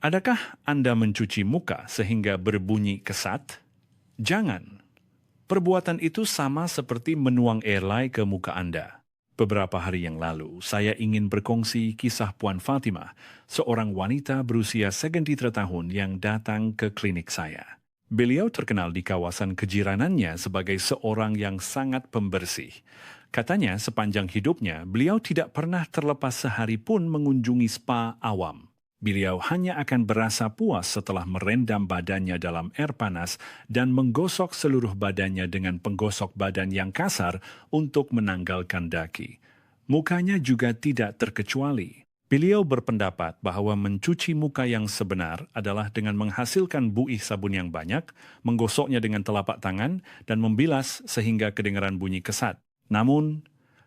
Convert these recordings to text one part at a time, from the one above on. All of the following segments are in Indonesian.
Adakah Anda mencuci muka sehingga berbunyi kesat? Jangan. Perbuatan itu sama seperti menuang airly ke muka Anda. Beberapa hari yang lalu, saya ingin berkongsi kisah Puan Fatimah, seorang wanita berusia 73 tahun yang datang ke klinik saya. Beliau terkenal di kawasan kejiranannya sebagai seorang yang sangat pembersih. Katanya sepanjang hidupnya, beliau tidak pernah terlepas sehari pun mengunjungi spa awam. Beliau hanya akan berasa puas setelah merendam badannya dalam air panas dan menggosok seluruh badannya dengan penggosok badan yang kasar untuk menanggalkan daki. Mukanya juga tidak terkecuali. Beliau berpendapat bahwa mencuci muka yang sebenar adalah dengan menghasilkan buih sabun yang banyak, menggosoknya dengan telapak tangan, dan membilas sehingga kedengaran bunyi kesat. Namun,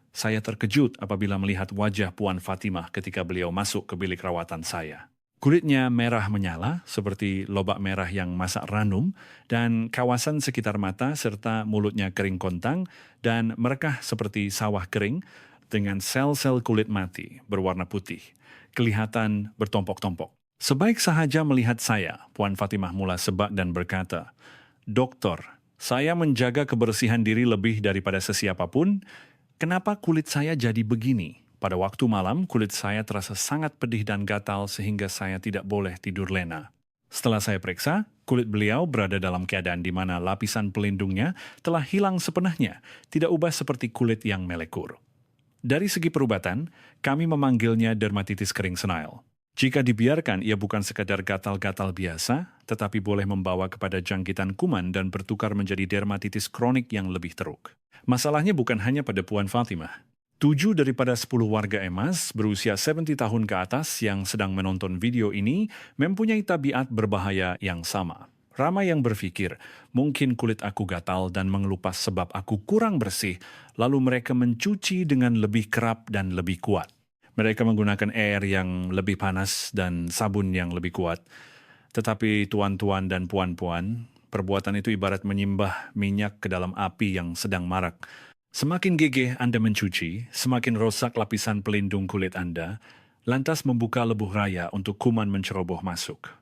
saya terkejut apabila melihat wajah Puan Fatimah ketika beliau masuk ke bilik rawatan saya. Kulitnya merah menyala seperti lobak merah yang masak ranum dan kawasan sekitar mata serta mulutnya kering kontang dan merekah seperti sawah kering dengan sel-sel kulit mati berwarna putih. Kelihatan bertompok-tompok. Sebaik sahaja melihat saya, Puan Fatimah mula sebak dan berkata, "Dokter, saya menjaga kebersihan diri lebih daripada sesiapapun. Kenapa kulit saya jadi begini? Pada waktu malam, kulit saya terasa sangat pedih dan gatal sehingga saya tidak boleh tidur lena." Setelah saya periksa, kulit beliau berada dalam keadaan di mana lapisan pelindungnya telah hilang sepenuhnya, tidak ubah seperti kulit yang melekur. Dari segi perubatan, kami memanggilnya dermatitis kering senil. Jika dibiarkan, ia bukan sekadar gatal-gatal biasa, tetapi boleh membawa kepada jangkitan kuman dan bertukar menjadi dermatitis kronik yang lebih teruk. Masalahnya bukan hanya pada Puan Fatimah. 7 daripada 10 warga EMAS berusia 70 tahun ke atas yang sedang menonton video ini mempunyai tabiat berbahaya yang sama. Ramai yang berpikir, mungkin kulit aku gatal dan mengelupas sebab aku kurang bersih, lalu mereka mencuci dengan lebih kerap dan lebih kuat. Mereka menggunakan air yang lebih panas dan sabun yang lebih kuat. Tetapi tuan-tuan dan puan-puan, perbuatan itu ibarat menyimbah minyak ke dalam api yang sedang marak. Semakin gigih Anda mencuci, semakin rosak lapisan pelindung kulit Anda, lantas membuka lebuh raya untuk kuman menceroboh masuk.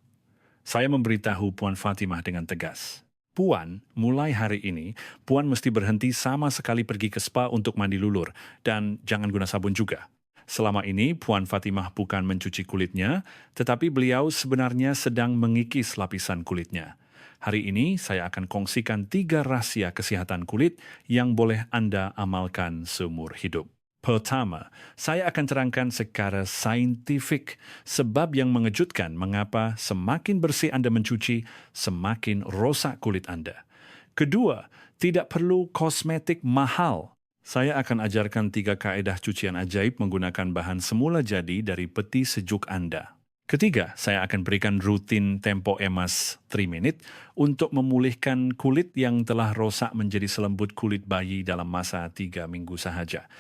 Saya memberitahu Puan Fatimah dengan tegas. Puan, mulai hari ini, Puan mesti berhenti sama sekali pergi ke spa untuk mandi lulur, dan jangan guna sabun juga. Selama ini, Puan Fatimah bukan mencuci kulitnya, tetapi beliau sebenarnya sedang mengikis lapisan kulitnya. Hari ini, saya akan kongsikan 3 rahasia kesehatan kulit yang boleh Anda amalkan seumur hidup. Pertama, saya akan terangkan secara saintifik sebab yang mengejutkan mengapa semakin bersih Anda mencuci, semakin rosak kulit Anda. Kedua, tidak perlu kosmetik mahal. Saya akan ajarkan 3 kaedah cucian ajaib menggunakan bahan semula jadi dari peti sejuk Anda. Ketiga, saya akan berikan rutin tempo emas 3 minute untuk memulihkan kulit yang telah rosak menjadi selembut kulit bayi dalam masa 3 minggu sahaja.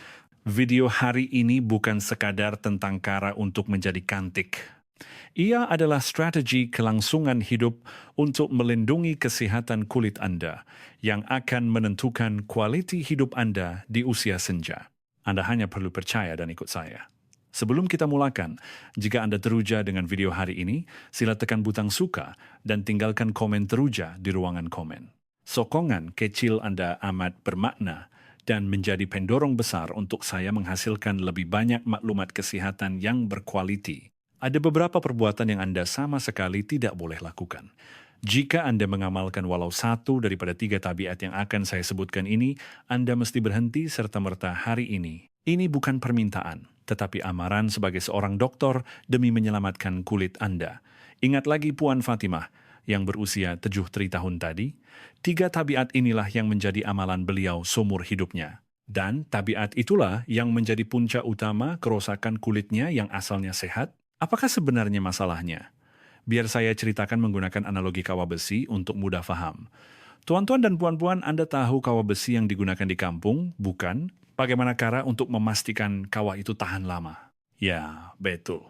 Video hari ini bukan sekadar tentang cara untuk menjadi cantik. Ia adalah strategi kelangsungan hidup untuk melindungi kesehatan kulit Anda yang akan menentukan kualiti hidup Anda di usia senja. Anda hanya perlu percaya dan ikut saya. Sebelum kita mulakan, jika Anda teruja dengan video hari ini, sila tekan butang suka dan tinggalkan komen teruja di ruangan komen. Sokongan kecil Anda amat bermakna dan menjadi pendorong besar untuk saya menghasilkan lebih banyak maklumat kesehatan yang berkualiti. Ada beberapa perbuatan yang Anda sama sekali tidak boleh lakukan. Jika Anda mengamalkan walau 1 daripada 3 tabiat yang akan saya sebutkan ini, Anda mesti berhenti serta-merta hari ini. Ini bukan permintaan, tetapi amaran sebagai seorang dokter demi menyelamatkan kulit Anda. Ingat lagi Puan Fatimah yang berusia 73 tahun tadi, 3 tabiat inilah yang menjadi amalan beliau seumur hidupnya. Dan tabiat itulah yang menjadi punca utama kerosakan kulitnya yang asalnya sehat. Apakah sebenarnya masalahnya? Biar saya ceritakan menggunakan analogi kawah besi untuk mudah faham. Tuan-tuan dan puan-puan, Anda tahu kawah besi yang digunakan di kampung, bukan? Bagaimana cara untuk memastikan kawah itu tahan lama? Ya, betul.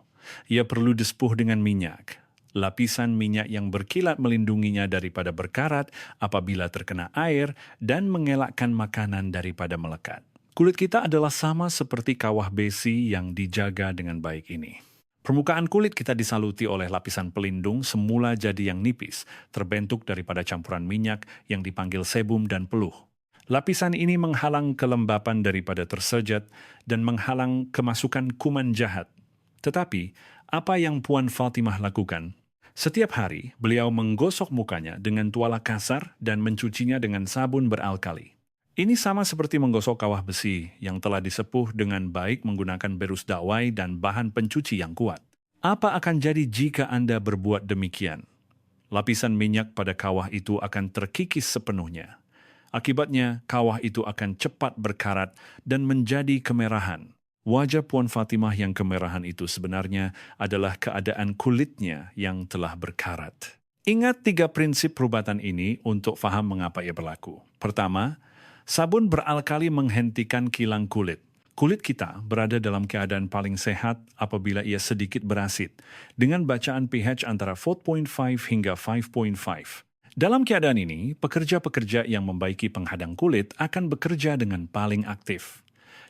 Ia perlu disepuh dengan minyak. Lapisan minyak yang berkilat melindunginya daripada berkarat apabila terkena air dan mengelakkan makanan daripada melekat. Kulit kita adalah sama seperti kawah besi yang dijaga dengan baik ini. Permukaan kulit kita disaluti oleh lapisan pelindung semula jadi yang nipis, terbentuk daripada campuran minyak yang dipanggil sebum dan peluh. Lapisan ini menghalang kelembapan daripada tersejat dan menghalang kemasukan kuman jahat. Tetapi, apa yang Puan Fatimah lakukan? Setiap hari, beliau menggosok mukanya dengan tuala kasar dan mencucinya dengan sabun beralkali. Ini sama seperti menggosok kawah besi yang telah disepuh dengan baik menggunakan berus dawai dan bahan pencuci yang kuat. Apa akan jadi jika Anda berbuat demikian? Lapisan minyak pada kawah itu akan terkikis sepenuhnya. Akibatnya, kawah itu akan cepat berkarat dan menjadi kemerahan. Wajah Puan Fatimah yang kemerahan itu sebenarnya adalah keadaan kulitnya yang telah berkarat. Ingat 3 prinsip perubatan ini untuk faham mengapa ia berlaku. Pertama, sabun beralkali menghentikan kilang kulit. Kulit kita berada dalam keadaan paling sehat apabila ia sedikit berasid, dengan bacaan pH antara 4.5 hingga 5.5. Dalam keadaan ini, pekerja-pekerja yang membaiki penghadang kulit akan bekerja dengan paling aktif.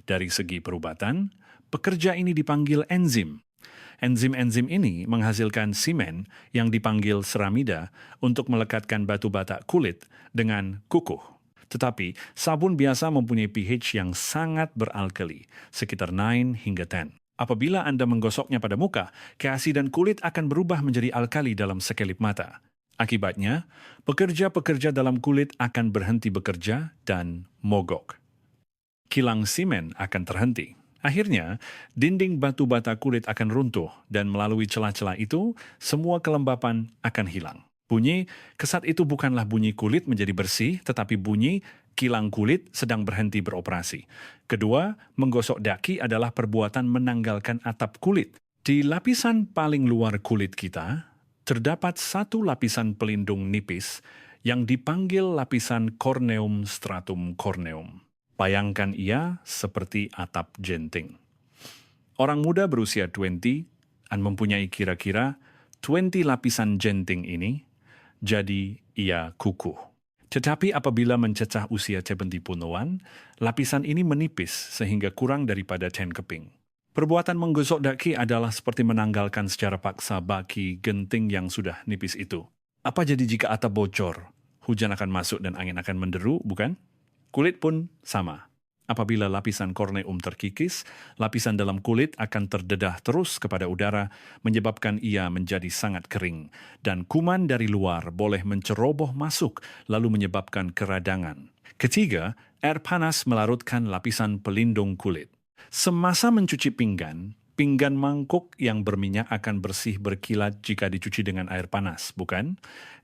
Dari segi perubatan, pekerja ini dipanggil enzim. Enzim-enzim ini menghasilkan simen yang dipanggil seramida untuk melekatkan batu bata kulit dengan kukuh. Tetapi, sabun biasa mempunyai pH yang sangat beralkali, sekitar 9 hingga 10. Apabila Anda menggosoknya pada muka, keasidan kulit akan berubah menjadi alkali dalam sekelip mata. Akibatnya, pekerja-pekerja dalam kulit akan berhenti bekerja dan mogok. Kilang simen akan terhenti. Akhirnya, dinding batu bata kulit akan runtuh dan melalui celah-celah itu, semua kelembapan akan hilang. Bunyi kesat itu bukanlah bunyi kulit menjadi bersih, tetapi bunyi kilang kulit sedang berhenti beroperasi. Kedua, menggosok daki adalah perbuatan menanggalkan atap kulit. Di lapisan paling luar kulit kita, terdapat satu lapisan pelindung nipis yang dipanggil lapisan corneum stratum corneum. Bayangkan ia seperti atap jenting. Orang muda berusia 20 dan mempunyai kira-kira 20 lapisan jenting ini, jadi ia kukuh. Tetapi apabila mencecah usia 70 punuan, lapisan ini menipis sehingga kurang daripada 10 keping. Perbuatan menggosok daki adalah seperti menanggalkan secara paksa baki genting yang sudah nipis itu. Apa jadi jika atap bocor? Hujan akan masuk dan angin akan menderu, bukan? Kulit pun sama. Apabila lapisan korneum terkikis, lapisan dalam kulit akan terdedah terus kepada udara, menyebabkan ia menjadi sangat kering, dan kuman dari luar boleh menceroboh masuk, lalu menyebabkan keradangan. Ketiga, air panas melarutkan lapisan pelindung kulit. Semasa mencuci pinggan mangkuk yang berminyak akan bersih berkilat jika dicuci dengan air panas, bukan?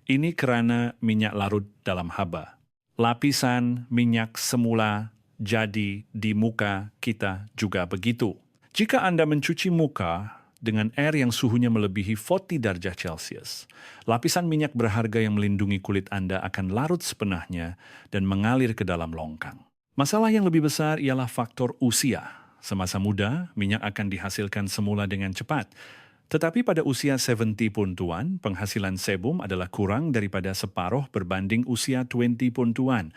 Ini karena minyak larut dalam haba. Lapisan minyak semula jadi di muka kita juga begitu. Jika Anda mencuci muka dengan air yang suhunya melebihi 40 derajat Celcius, lapisan minyak berharga yang melindungi kulit Anda akan larut sepenuhnya dan mengalir ke dalam longkang. Masalah yang lebih besar ialah faktor usia. Semasa muda, minyak akan dihasilkan semula dengan cepat. Tetapi pada usia 70 pun tuan, penghasilan sebum adalah kurang daripada separuh berbanding usia 20 pun tuan.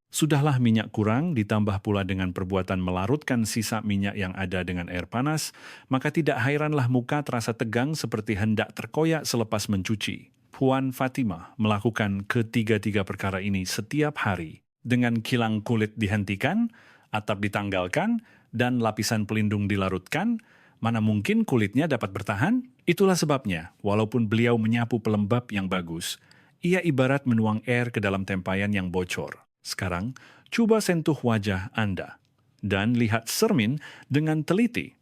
Sudahlah minyak kurang, ditambah pula dengan perbuatan melarutkan sisa minyak yang ada dengan air panas, maka tidak hairanlah muka terasa tegang seperti hendak terkoyak selepas mencuci. Puan Fatimah melakukan ketiga-tiga perkara ini setiap hari. Dengan kilang kulit dihentikan, atap ditanggalkan, dan lapisan pelindung dilarutkan, mana mungkin kulitnya dapat bertahan? Itulah sebabnya, walaupun beliau menyapu pelembab yang bagus, ia ibarat menuang air ke dalam tempayan yang bocor. Sekarang, coba sentuh wajah Anda dan lihat cermin dengan teliti.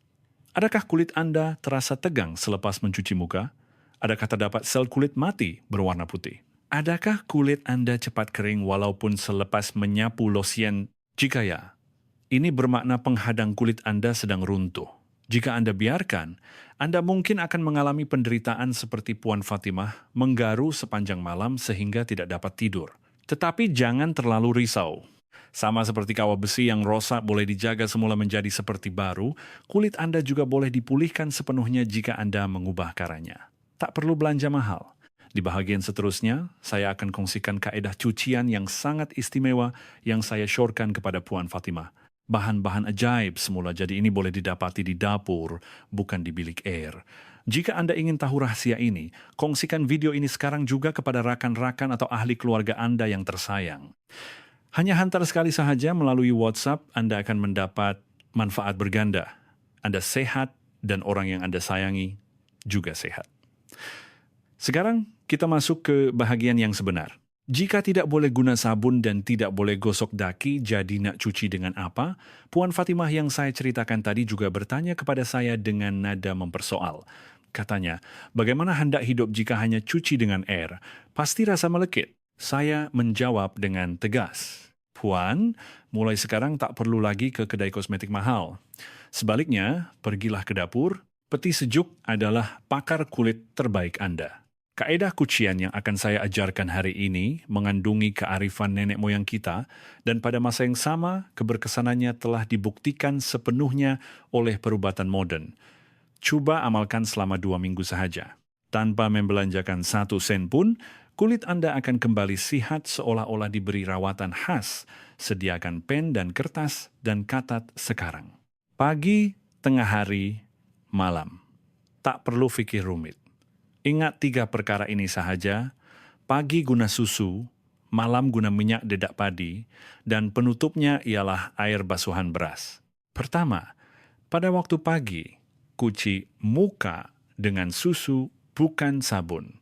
Adakah kulit Anda terasa tegang selepas mencuci muka? Adakah terdapat sel kulit mati berwarna putih? Adakah kulit Anda cepat kering walaupun selepas menyapu losien? Jika ya, ini bermakna penghadang kulit Anda sedang runtuh. Jika Anda biarkan, Anda mungkin akan mengalami penderitaan seperti Puan Fatimah, menggaru sepanjang malam sehingga tidak dapat tidur. Tetapi jangan terlalu risau. Sama seperti kawah besi yang rosak boleh dijaga semula menjadi seperti baru, kulit Anda juga boleh dipulihkan sepenuhnya jika Anda mengubah caranya. Tak perlu belanja mahal. Di bahagian seterusnya, saya akan kongsikan kaedah cucian yang sangat istimewa yang saya syorkan kepada Puan Fatimah. bahan-bahan ajaib semula, jadi ini boleh didapati di dapur, bukan di bilik air. Jika Anda ingin tahu rahasia ini, kongsikan video ini sekarang juga kepada rakan-rakan atau ahli keluarga Anda yang tersayang. Hanya hantar sekali sahaja melalui WhatsApp, Anda akan mendapat manfaat berganda. Anda sehat dan orang yang Anda sayangi juga sehat. Sekarang kita masuk ke bahagian yang sebenar. Jika tidak boleh guna sabun dan tidak boleh gosok daki, jadi nak cuci dengan apa? Puan Fatimah yang saya ceritakan tadi juga bertanya kepada saya dengan nada mempersoal. Katanya, bagaimana hendak hidup jika hanya cuci dengan air? Pasti rasa melekit. Saya menjawab dengan tegas. Puan, mulai sekarang tak perlu lagi ke kedai kosmetik mahal. Sebaliknya, pergilah ke dapur. Peti sejuk adalah pakar kulit terbaik Anda. Kaedah kucian yang akan saya ajarkan hari ini mengandungi kearifan nenek moyang kita dan pada masa yang sama keberkesanannya telah dibuktikan sepenuhnya oleh perubatan moden. Cuba amalkan selama 2 minggu sahaja. Tanpa membelanjakan 1 sen pun, kulit Anda akan kembali sihat seolah-olah diberi rawatan khas. Sediakan pen dan kertas dan catat sekarang. Pagi, tengah hari, malam. Tak perlu fikir rumit. Ingat 3 perkara ini sahaja, pagi guna susu, malam guna minyak dedak padi, dan penutupnya ialah air basuhan beras. Pertama, pada waktu pagi, cuci muka dengan susu bukan sabun.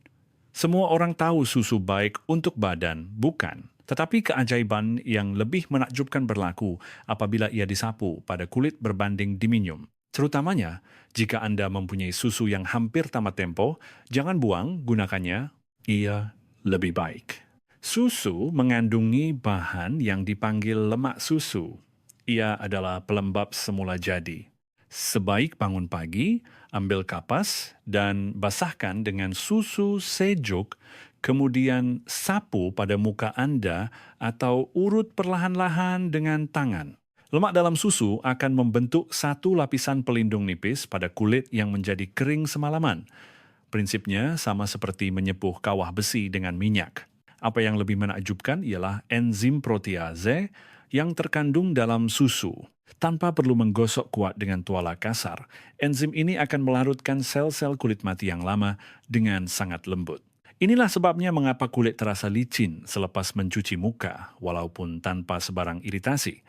Semua orang tahu susu baik untuk badan, bukan. Tetapi keajaiban yang lebih menakjubkan berlaku apabila ia disapu pada kulit berbanding diminum. Terutamanya, jika Anda mempunyai susu yang hampir tamat tempo, jangan buang, gunakannya, ia lebih baik. Susu mengandungi bahan yang dipanggil lemak susu. Ia adalah pelembab semula jadi. Sebaik bangun pagi, ambil kapas dan basahkan dengan susu sejuk, kemudian sapu pada muka Anda atau urut perlahan-lahan dengan tangan. Lemak dalam susu akan membentuk satu lapisan pelindung nipis pada kulit yang menjadi kering semalaman. Prinsipnya sama seperti menyepuh kawah besi dengan minyak. Apa yang lebih menakjubkan ialah enzim protease yang terkandung dalam susu. Tanpa perlu menggosok kuat dengan tuala kasar, enzim ini akan melarutkan sel-sel kulit mati yang lama dengan sangat lembut. Inilah sebabnya mengapa kulit terasa licin selepas mencuci muka, walaupun tanpa sebarang iritasi.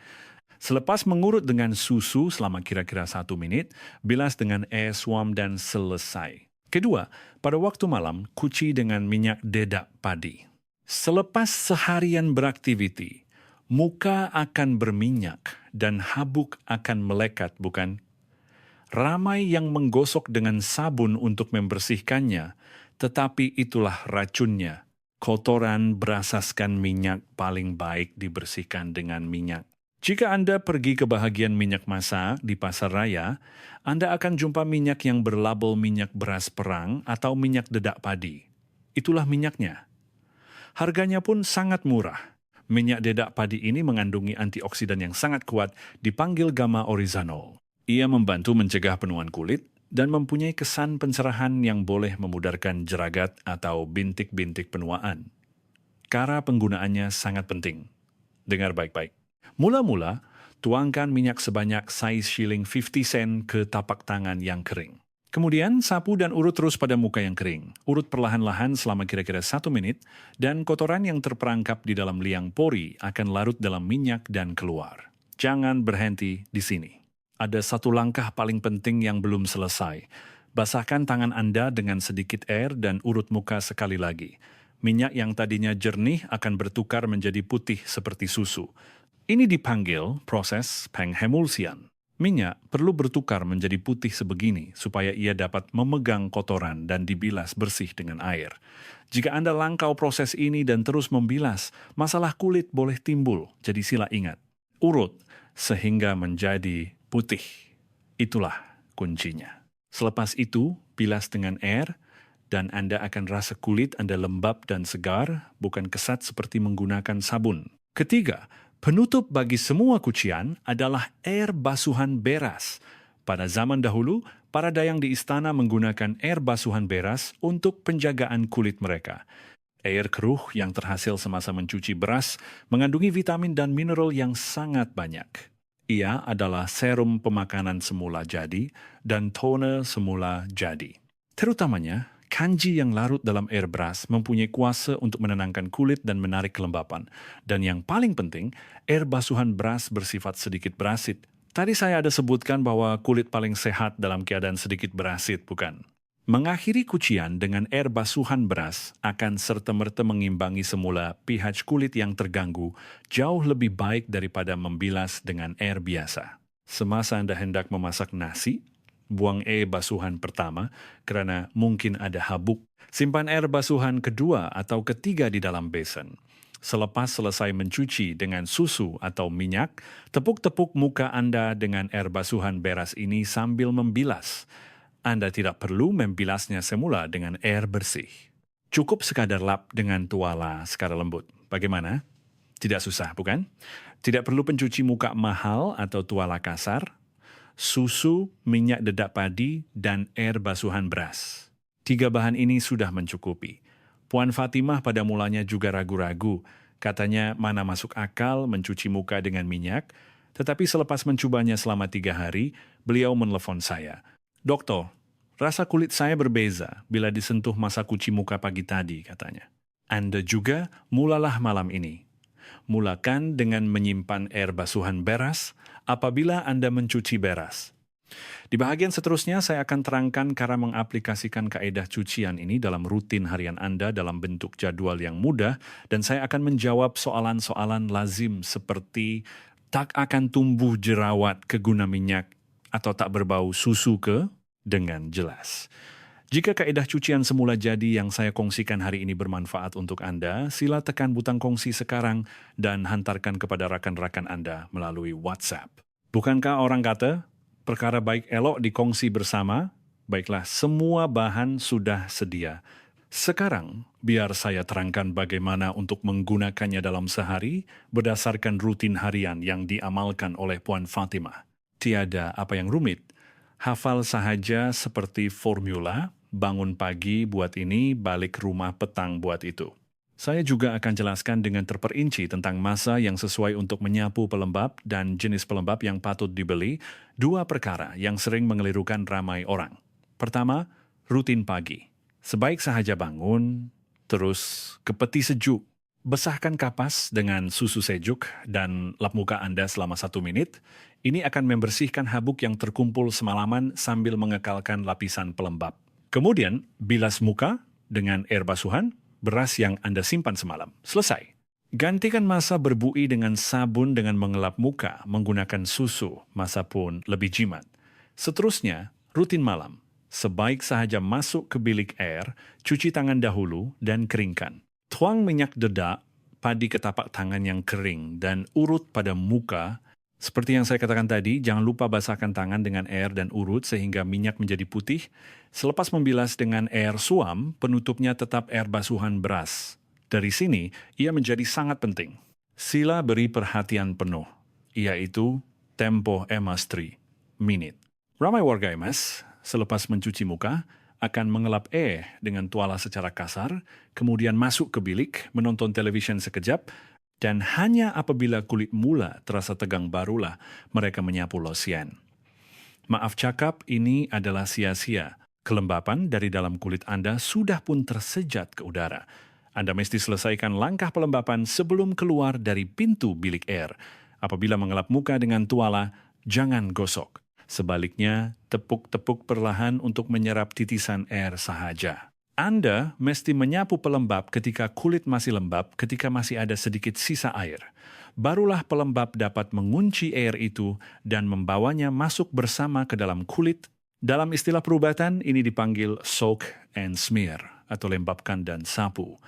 Selepas mengurut dengan susu selama kira-kira 1 menit, bilas dengan air swam dan selesai. Kedua, pada waktu malam, cuci dengan minyak dedak padi. Selepas seharian beraktiviti, muka akan berminyak dan habuk akan melekat, bukan? Ramai yang menggosok dengan sabun untuk membersihkannya, tetapi itulah racunnya. Kotoran berasaskan minyak paling baik dibersihkan dengan minyak. Jika Anda pergi ke bahagian minyak masak di pasar raya, Anda akan jumpa minyak yang berlabel minyak beras perang atau minyak dedak padi. Itulah minyaknya. Harganya pun sangat murah. Minyak dedak padi ini mengandungi antioksidan yang sangat kuat dipanggil gamma oryzanol. Ia membantu mencegah penuaan kulit dan mempunyai kesan pencerahan yang boleh memudarkan jeragat atau bintik-bintik penuaan. Cara penggunaannya sangat penting. Dengar baik-baik. Mula-mula, tuangkan minyak sebanyak saiz shilling 50 sen ke tapak tangan yang kering. Kemudian, sapu dan urut terus pada muka yang kering. Urut perlahan-lahan selama kira-kira 1 menit, dan kotoran yang terperangkap di dalam liang pori akan larut dalam minyak dan keluar. Jangan berhenti di sini. Ada 1 langkah paling penting yang belum selesai. Basahkan tangan Anda dengan sedikit air dan urut muka sekali lagi. Minyak yang tadinya jernih akan bertukar menjadi putih seperti susu. Ini dipanggil proses penghemulsian. Minyak perlu bertukar menjadi putih sebegini supaya ia dapat memegang kotoran dan dibilas bersih dengan air. Jika Anda langkau proses ini dan terus membilas, masalah kulit boleh timbul. Jadi sila ingat, urut sehingga menjadi putih. Itulah kuncinya. Selepas itu, bilas dengan air dan Anda akan rasa kulit Anda lembab dan segar, bukan kesat seperti menggunakan sabun. Ketiga, penutup bagi semua cucian adalah air basuhan beras. Pada zaman dahulu, para dayang di istana menggunakan air basuhan beras untuk penjagaan kulit mereka. Air keruh yang terhasil semasa mencuci beras mengandungi vitamin dan mineral yang sangat banyak. Ia adalah serum pemakanan semula jadi dan toner semula jadi. Terutamanya, kanji yang larut dalam air beras mempunyai kuasa untuk menenangkan kulit dan menarik kelembapan. Dan yang paling penting, air basuhan beras bersifat sedikit berasid. Tadi saya ada sebutkan bahwa kulit paling sehat dalam keadaan sedikit berasid, bukan? Mengakhiri cucian dengan air basuhan beras akan serta-merta mengimbangi semula pH kulit yang terganggu jauh lebih baik daripada membilas dengan air biasa. Semasa Anda hendak memasak nasi, buang air basuhan pertama kerana mungkin ada habuk. Simpan air basuhan kedua atau ketiga di dalam besen. Selepas selesai mencuci dengan susu atau minyak, tepuk-tepuk muka Anda dengan air basuhan beras ini sambil membilas. Anda tidak perlu membilasnya semula dengan air bersih. Cukup sekadar lap dengan tuala secara lembut. Bagaimana? Tidak susah, bukan? Tidak perlu pencuci muka mahal atau tuala kasar, susu, minyak dedak padi, dan air basuhan beras. 3 bahan ini sudah mencukupi. Puan Fatimah pada mulanya juga ragu-ragu. Katanya mana masuk akal mencuci muka dengan minyak, tetapi selepas mencobanya selama 3 hari, beliau menelpon saya. Dokter, rasa kulit saya berbeza bila disentuh masa cuci muka pagi tadi, katanya. Anda juga mulalah malam ini. Mulakan dengan menyimpan air basuhan beras apabila Anda mencuci beras. Di bahagian seterusnya, saya akan terangkan cara mengaplikasikan kaedah cucian ini dalam rutin harian Anda dalam bentuk jadwal yang mudah, dan saya akan menjawab soalan-soalan lazim seperti tak akan tumbuh jerawat ke guna minyak atau tak berbau susu ke? Dengan jelas. Jika kaedah cucian semula jadi yang saya kongsikan hari ini bermanfaat untuk Anda, sila tekan butang kongsi sekarang dan hantarkan kepada rakan-rakan Anda melalui WhatsApp. Bukankah orang kata, perkara baik elok dikongsi bersama? Baiklah, semua bahan sudah sedia. Sekarang, biar saya terangkan bagaimana untuk menggunakannya dalam sehari berdasarkan rutin harian yang diamalkan oleh Puan Fatimah. Tiada apa yang rumit. Hafal sahaja seperti formula, bangun pagi buat ini, balik rumah petang buat itu. Saya juga akan jelaskan dengan terperinci tentang masa yang sesuai untuk menyapu pelembab dan jenis pelembab yang patut dibeli, 2 perkara yang sering mengelirukan ramai orang. Pertama, rutin pagi. Sebaik sahaja bangun, terus ke peti sejuk. Basahkan kapas dengan susu sejuk dan lap muka Anda selama 1 menit. Ini akan membersihkan habuk yang terkumpul semalaman sambil mengekalkan lapisan pelembab. Kemudian, bilas muka dengan air basuhan, beras yang Anda simpan semalam. Selesai. Gantikan masa berbui dengan sabun dengan mengelap muka menggunakan susu, masa pun lebih jimat. Seterusnya, rutin malam. Sebaik sahaja masuk ke bilik air, cuci tangan dahulu dan keringkan. Tuang minyak dedak padi ke tapak tangan yang kering dan urut pada muka. Seperti yang saya katakan tadi, jangan lupa basahkan tangan dengan air dan urut sehingga minyak menjadi putih. Selepas membilas dengan air suam, penutupnya tetap air basuhan beras. Dari sini, ia menjadi sangat penting. Sila beri perhatian penuh, yaitu tempo emas 3 minit. Ramai warga emas, selepas mencuci muka, akan mengelap dengan tuala secara kasar, kemudian masuk ke bilik, menonton televisyen sekejap, dan hanya apabila kulit mula terasa tegang barulah mereka menyapu losian. Maaf cakap, ini adalah sia-sia. Kelembapan dari dalam kulit Anda sudah pun tersejat ke udara. Anda mesti selesaikan langkah pelembapan sebelum keluar dari pintu bilik air. Apabila mengelap muka dengan tuala, jangan gosok. Sebaliknya, tepuk-tepuk perlahan untuk menyerap titisan air sahaja. Anda mesti menyapu pelembab ketika kulit masih lembab, ketika masih ada sedikit sisa air. Barulah pelembab dapat mengunci air itu dan membawanya masuk bersama ke dalam kulit. Dalam istilah perubatan, ini dipanggil soak and smear, atau lembabkan dan sapu.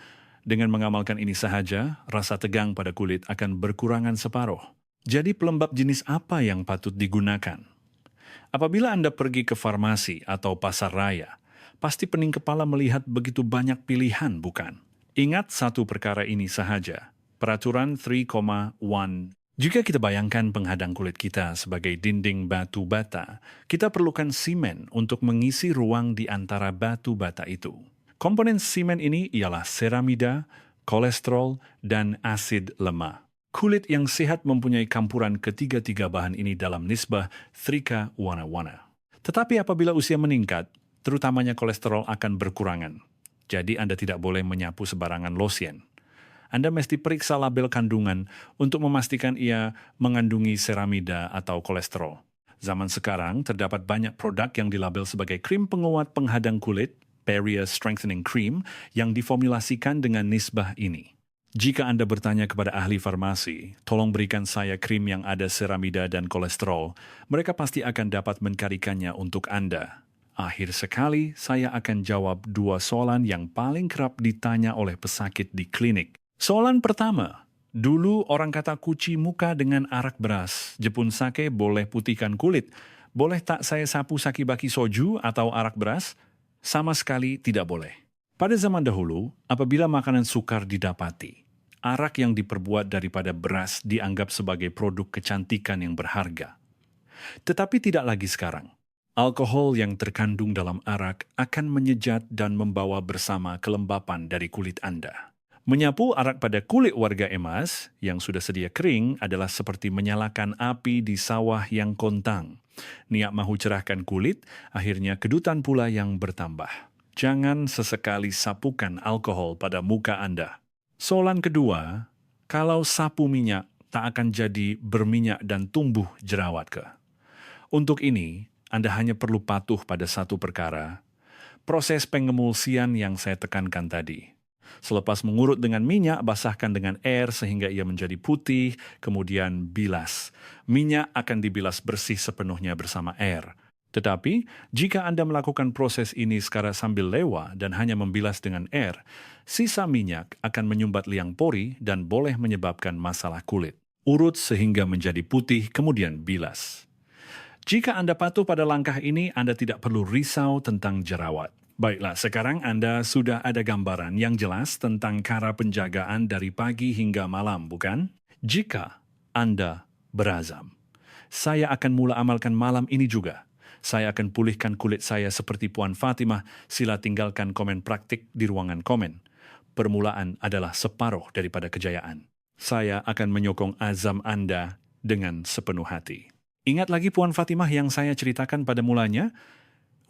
Dengan mengamalkan ini sahaja, rasa tegang pada kulit akan berkurangan separuh. Jadi pelembab jenis apa yang patut digunakan? Apabila Anda pergi ke farmasi atau pasar raya, pasti pening kepala melihat begitu banyak pilihan, bukan? Ingat satu perkara ini sahaja, peraturan 3,1. Jika kita bayangkan penghadang kulit kita sebagai dinding batu bata, kita perlukan semen untuk mengisi ruang di antara batu bata itu. Komponen semen ini ialah seramida, kolesterol, dan asid lemah. Kulit yang sehat mempunyai campuran ketiga-tiga bahan ini dalam nisbah trika wana-wana. Tetapi apabila usia meningkat, terutamanya kolesterol akan berkurangan. Jadi Anda tidak boleh menyapu sebarangan lotion. Anda mesti periksa label kandungan untuk memastikan ia mengandungi seramida atau kolesterol. Zaman sekarang terdapat banyak produk yang dilabel sebagai krim penguat penghadang kulit, Barrier Strengthening Cream, yang diformulasikan dengan nisbah ini. Jika Anda bertanya kepada ahli farmasi, tolong berikan saya krim yang ada seramida dan kolesterol, mereka pasti akan dapat mencarikannya untuk Anda. Akhir sekali, saya akan jawab dua soalan yang paling kerap ditanya oleh pesakit di klinik. Soalan pertama, dulu orang kata cuci muka dengan arak beras, jepun sake boleh putihkan kulit. Boleh tak saya sapu saki-baki soju atau arak beras? Sama sekali tidak boleh. Pada zaman dahulu, apabila makanan sukar didapati, arak yang diperbuat daripada beras dianggap sebagai produk kecantikan yang berharga. Tetapi tidak lagi sekarang. Alkohol yang terkandung dalam arak akan menyejat dan membawa bersama kelembapan dari kulit Anda. Menyapu arak pada kulit warga emas yang sudah sedia kering adalah seperti menyalakan api di sawah yang kontang. Niat mahu cerahkan kulit, akhirnya kedutan pula yang bertambah. Jangan sesekali sapukan alkohol pada muka Anda. Soalan kedua, kalau sapu minyak tak akan jadi berminyak dan tumbuh jerawat ke? Untuk ini, Anda hanya perlu patuh pada satu perkara, proses pengemulsian yang saya tekankan tadi. Selepas mengurut dengan minyak, basahkan dengan air sehingga ia menjadi putih, kemudian bilas. Minyak akan dibilas bersih sepenuhnya bersama air. Tetapi, jika Anda melakukan proses ini secara sambil lewa dan hanya membilas dengan air, sisa minyak akan menyumbat liang pori dan boleh menyebabkan masalah kulit. Urut sehingga menjadi putih, kemudian bilas. Jika Anda patuh pada langkah ini, Anda tidak perlu risau tentang jerawat. Baiklah, sekarang Anda sudah ada gambaran yang jelas tentang cara penjagaan dari pagi hingga malam, bukan? Jika Anda berazam, saya akan mula amalkan malam ini juga. Saya akan pulihkan kulit saya seperti Puan Fatimah, sila tinggalkan komen praktik di ruangan komen. Permulaan adalah separuh daripada kejayaan. Saya akan menyokong azam Anda dengan sepenuh hati. Ingat lagi Puan Fatimah yang saya ceritakan pada mulanya?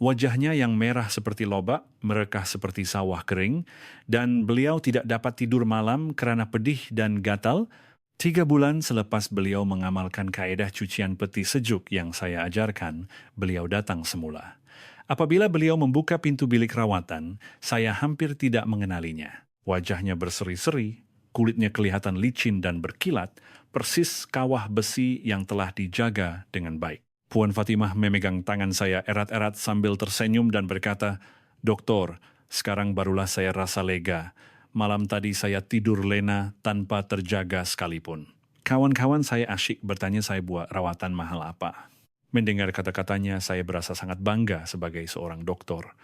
Wajahnya yang merah seperti lobak, merekah seperti sawah kering, dan beliau tidak dapat tidur malam kerana pedih dan gatal. 3 bulan selepas beliau mengamalkan kaedah cucian peti sejuk yang saya ajarkan, beliau datang semula. Apabila beliau membuka pintu bilik rawatan, saya hampir tidak mengenalinya. Wajahnya berseri-seri, kulitnya kelihatan licin dan berkilat, persis kawah besi yang telah dijaga dengan baik. Puan Fatimah memegang tangan saya erat-erat sambil tersenyum dan berkata, "Doktor, sekarang barulah saya rasa lega. Malam tadi saya tidur lena tanpa terjaga sekalipun." Kawan-kawan saya asyik bertanya saya buat rawatan mahal apa. Mendengar kata-katanya, saya berasa sangat bangga sebagai seorang doktor.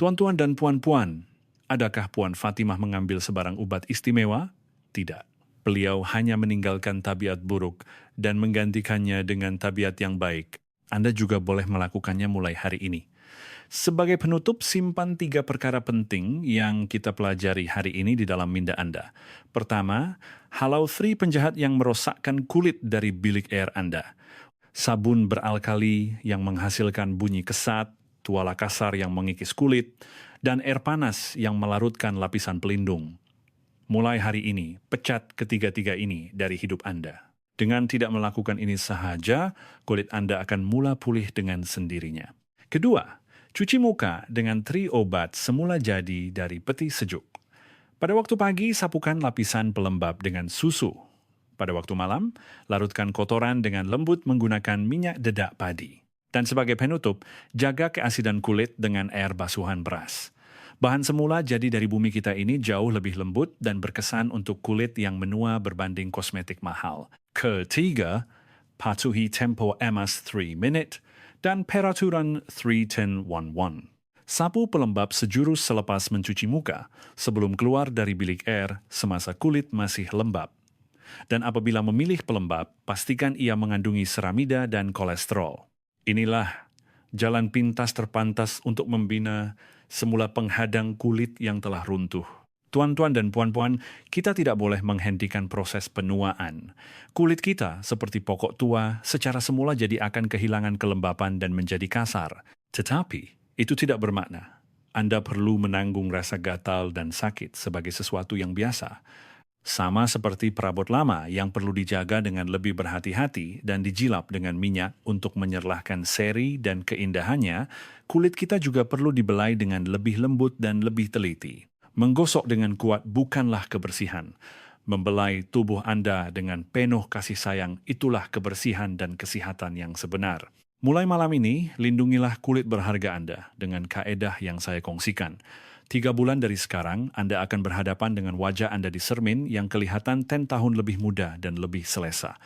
Tuan-tuan dan puan-puan, adakah Puan Fatimah mengambil sebarang ubat istimewa? Tidak. Beliau hanya meninggalkan tabiat buruk dan menggantikannya dengan tabiat yang baik. Anda juga boleh melakukannya mulai hari ini. Sebagai penutup, simpan 3 perkara penting yang kita pelajari hari ini di dalam minda Anda. Pertama, halau 3 penjahat yang merosakkan kulit dari bilik air Anda. Sabun beralkali yang menghasilkan bunyi kesat, tuala kasar yang mengikis kulit, dan air panas yang melarutkan lapisan pelindung. Mulai hari ini, pecat ketiga-tiga ini dari hidup Anda. Dengan tidak melakukan ini sahaja, kulit Anda akan mula pulih dengan sendirinya. Kedua, cuci muka dengan 3 obat semula jadi dari peti sejuk. Pada waktu pagi, sapukan lapisan pelembab dengan susu. Pada waktu malam, larutkan kotoran dengan lembut menggunakan minyak dedak padi. Dan sebagai penutup, jaga keasidan kulit dengan air basuhan beras. Bahan semula jadi dari bumi kita ini jauh lebih lembut dan berkesan untuk kulit yang menua berbanding kosmetik mahal. Ketiga, patuhi tempo emas 3 minute dan peraturan 3-10-1-1. Sapu pelembab sejurus selepas mencuci muka sebelum keluar dari bilik air semasa kulit masih lembab. Dan apabila memilih pelembab, pastikan ia mengandungi seramida dan kolesterol. Inilah jalan pintas terpantas untuk membina semula penghadang kulit yang telah runtuh. Tuan-tuan dan puan-puan, kita tidak boleh menghentikan proses penuaan. Kulit kita, seperti pokok tua, secara semula jadi akan kehilangan kelembapan dan menjadi kasar. Tetapi, itu tidak bermakna Anda perlu menanggung rasa gatal dan sakit sebagai sesuatu yang biasa. Sama seperti perabot lama yang perlu dijaga dengan lebih berhati-hati dan dijilap dengan minyak untuk menyerlahkan seri dan keindahannya, kulit kita juga perlu dibelai dengan lebih lembut dan lebih teliti. Menggosok dengan kuat bukanlah kebersihan. Membelai tubuh Anda dengan penuh kasih sayang itulah kebersihan dan kesehatan yang sebenar. Mulai malam ini, lindungilah kulit berharga Anda dengan kaedah yang saya kongsikan. 3 bulan dari sekarang, Anda akan berhadapan dengan wajah Anda di cermin yang kelihatan 10 tahun lebih muda dan lebih selesa.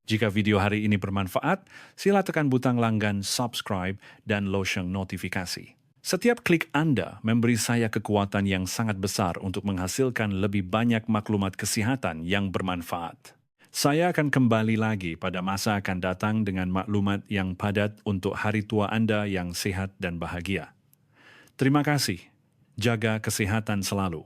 Jika video hari ini bermanfaat, sila tekan butang langgan subscribe dan lonceng notifikasi. Setiap klik Anda memberi saya kekuatan yang sangat besar untuk menghasilkan lebih banyak maklumat kesehatan yang bermanfaat. Saya akan kembali lagi pada masa akan datang dengan maklumat yang padat untuk hari tua Anda yang sehat dan bahagia. Terima kasih. Jaga kesehatan selalu.